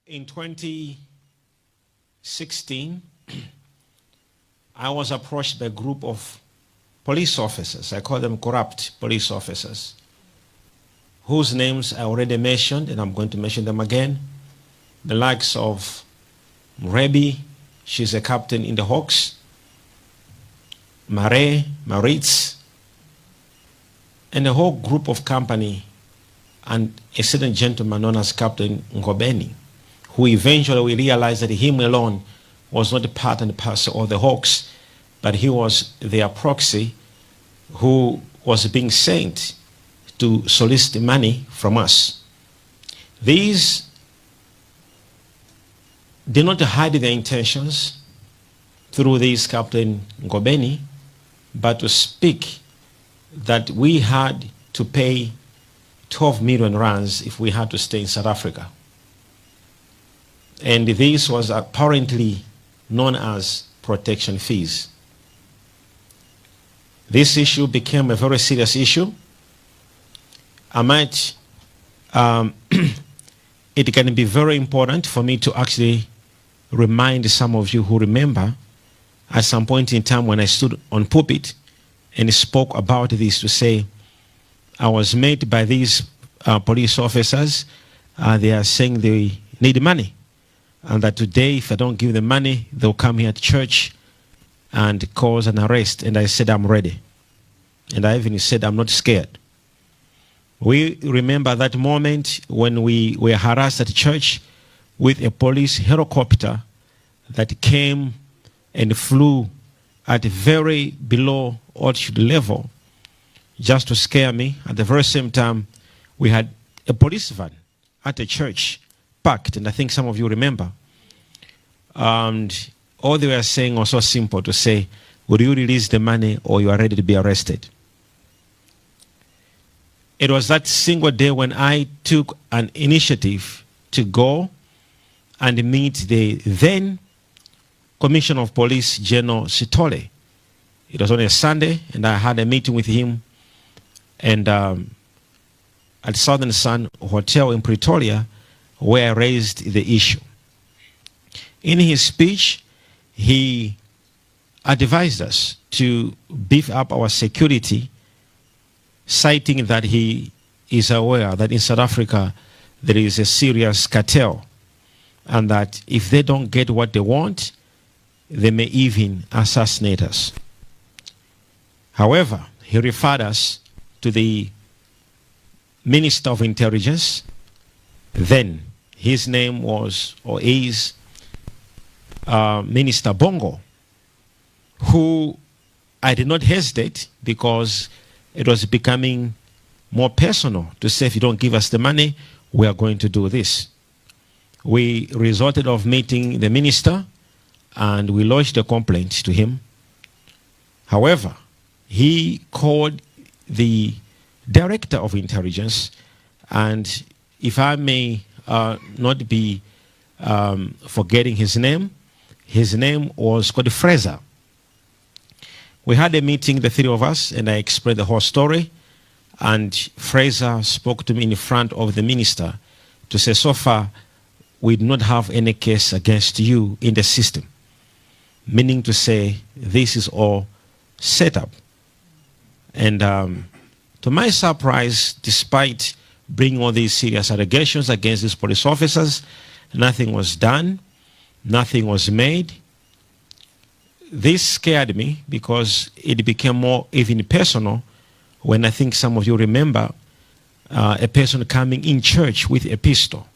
In 2016, I was approached by a group of police officers. I call them corrupt police officers, whose names I already mentioned, and I'm going to mention them again. The likes of Rebi, she's a captain in the Hawks, Maritz, and a whole group of company, and a certain gentleman known as Captain Ngobeni, who eventually we realized that him alone was not a part and parcel of the Hawks, but he was their proxy who was being sent to solicit money from us. These did not hide their intentions through this Captain Ngobeni, but to speak that we had to pay 12 million rands if we had to stay in South Africa. And this was apparently known as protection fees. This issue became a very serious issue. It can be very important for me to actually remind some of you who remember at some point in time when I stood on pulpit and spoke about this, to say I was met by these police officers. They are saying they need money, and that today if I don't give them money, they'll come here to church and cause an arrest. And I said, I'm ready. And I even said, I'm not scared. We remember that moment when we were harassed at church with a police helicopter that came and flew at a very below altitude level just to scare me. At the very same time, we had a police van at a church parked, and I think some of you remember. And all they were saying was so simple, to say, will you release the money or you are ready to be arrested? It was that single day when I took an initiative to go and meet the then Commissioner of Police, General Sitole. It was on a Sunday, and I had a meeting with him and at Southern Sun Hotel in Pretoria, where I raised the issue. In his speech, he advised us to beef up our security, citing that he is aware that in South Africa there is a serious cartel, and that if they don't get what they want, they may even assassinate us. However, he referred us to the Minister of Intelligence. Then his name was, or is, Minister Bongo, who I did not hesitate, because it was becoming more personal, to say, if you don't give us the money, we are going to do this. We resorted of meeting the minister, and we lodged a complaint to him. However, he called the Director of Intelligence, and if I may not be forgetting his name was called Fraser. We had a meeting, the three of us, and I explained the whole story, and Fraser spoke to me in front of the minister to say, so far, we do not have any case against you in the system. Meaning to say, this is all set up. And to my surprise, despite bringing all these serious allegations against these police officers, nothing was done, nothing was made. This scared me, because it became more even personal when I think some of you remember a person coming in church with a pistol.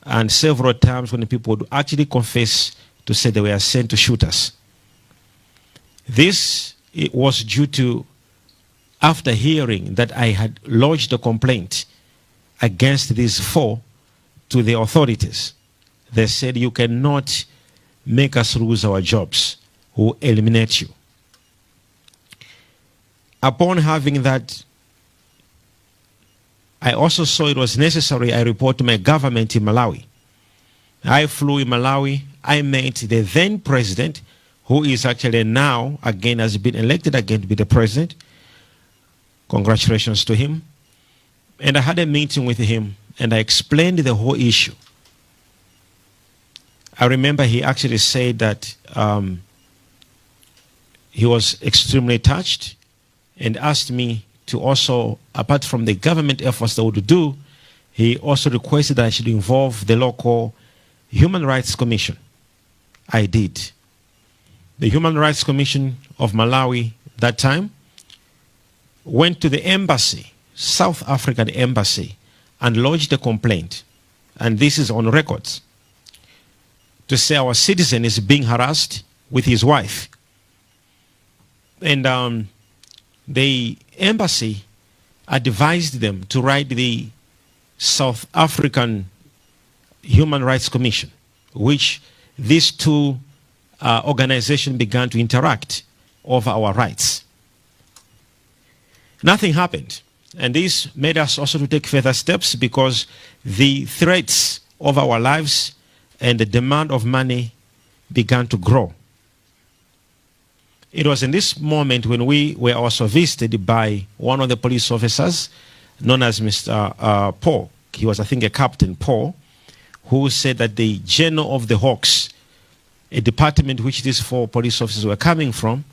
And several times when people would actually confess to say they were sent to shoot us. This was due to, after hearing that I had lodged a complaint against these four to the authorities, they said, you cannot make us lose our jobs, we'll eliminate you. Upon having that, I also saw it was necessary I report to my government in Malawi. I flew in Malawi. I met the then president, who is actually now, again, has been elected again to be the president. Congratulations to him. And I had a meeting with him, and I explained the whole issue. I remember he actually said that he was extremely touched and asked me to also, apart from the government efforts that would do, he also requested that I should involve the local Human Rights Commission. I did. The Human Rights Commission of Malawi that time went to the embassy, South African embassy, and lodged a complaint. And this is on records, to say our citizen is being harassed with his wife. And the embassy advised them to write the South African Human Rights Commission, which these two organizations began to interact over our rights. Nothing happened. And this made us also to take further steps, because the threats of our lives and the demand of money began to grow. It was in this moment when we were also visited by one of the police officers known as Mr. Paul. He was, I think, a Captain Paul, who said that the General of the Hawks, a department which these 4 police officers were coming from,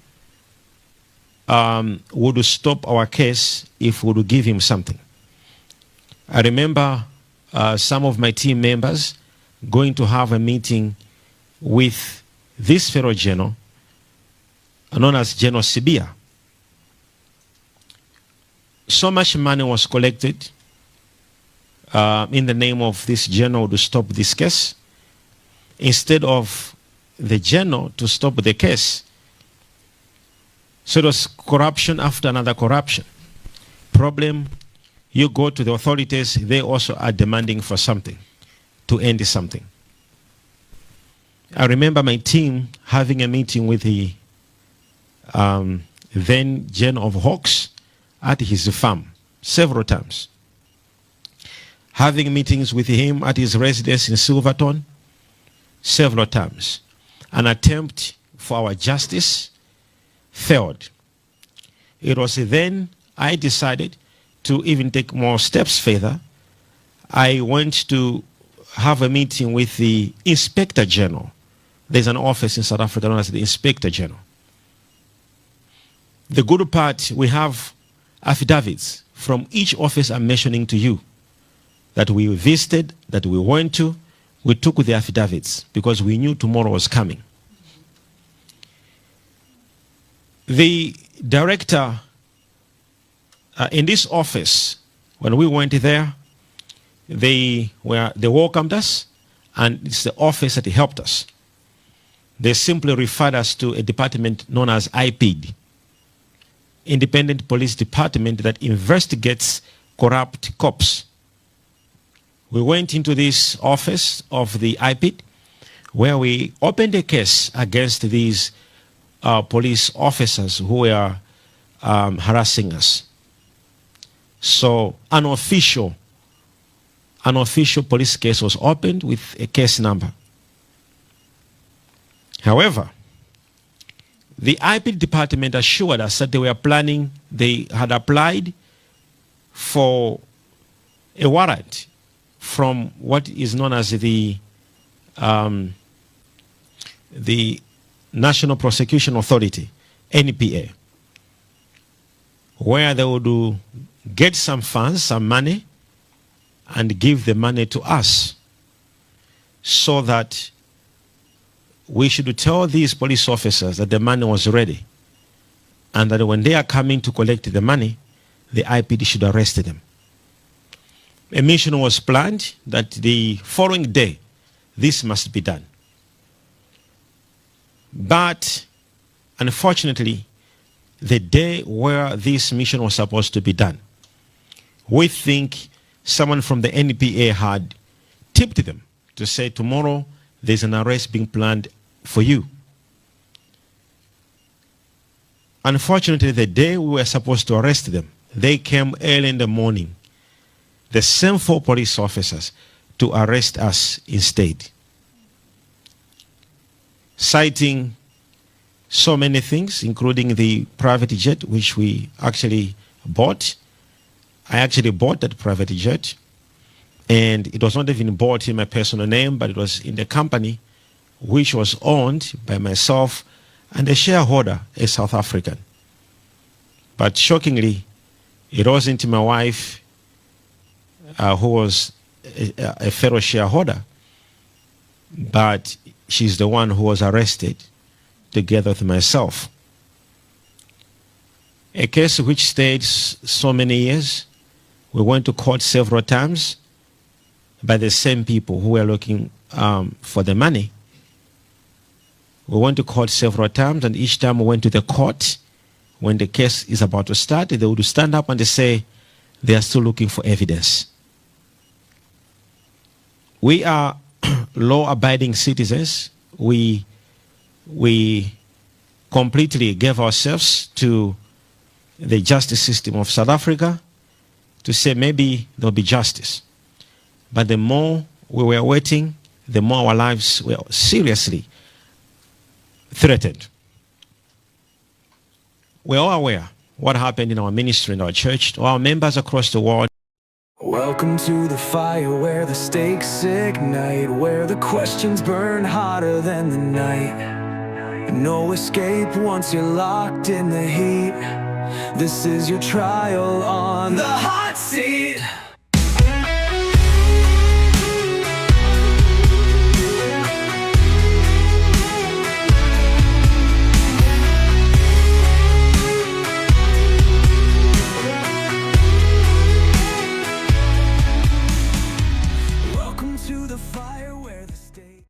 would stop our case if we would give him something. I remember some of my team members going to have a meeting with this fellow general, known as General Sibiya. So much money was collected in the name of this general to stop this case. Instead of the general to stop the case, so it was corruption after another corruption. Problem, you go to the authorities, they also are demanding for something, to end something. I remember my team having a meeting with the then General of Hawks at his farm several times. Having meetings with him at his residence in Silverton several times. An attempt for our justice failed. It was then I decided to even take more steps further. I went to have a meeting with the Inspector General. There's an office in South Africa known as the Inspector General. The good part, we have affidavits from each office I'm mentioning to you that we visited, that we went to. We took the affidavits because we knew tomorrow was coming. The director in this office, when we went there, they welcomed us, and it's the office that helped us. They simply referred us to a department known as IPD, Independent Police Department, that investigates corrupt cops. We went into this office of the IPD, where we opened a case against these police officers who were harassing us. So an official police case was opened with a case number. However, the IP department assured us that they were planning, they had applied for a warrant from what is known as the National Prosecution Authority, NPA, where they would get some funds, some money, and give the money to us so that we should tell these police officers that the money was ready, and that when they are coming to collect the money, the IPD should arrest them. A mission was planned that the following day, this must be done. But unfortunately, the day where this mission was supposed to be done, we think someone from the NPA had tipped them to say, tomorrow there's an arrest being planned for you. Unfortunately, the day we were supposed to arrest them, they came early in the morning, the same 4 police officers, to arrest us instead, citing so many things, including the private jet, which we actually bought. I actually bought that private jet, and it was not even bought in my personal name, but it was in the company which was owned by myself and the shareholder, a South African. But shockingly, it wasn't my wife who was a fellow shareholder, but she's the one who was arrested together with myself. A case which stayed so many years. We went to court several times by the same people who were looking for the money. We went to court several times, and each time we went to the court, when the case is about to start, they would stand up and they say they are still looking for evidence. We are law-abiding citizens. We completely gave ourselves to the justice system of South Africa to say maybe there'll be justice. But the more we were waiting, the more our lives were seriously threatened. We're all aware what happened in our ministry, in our church, to our members across the world. Welcome to the fire where the stakes ignite, where the questions burn hotter than the night. No escape once you're locked in the heat. This is your trial on the hot seat.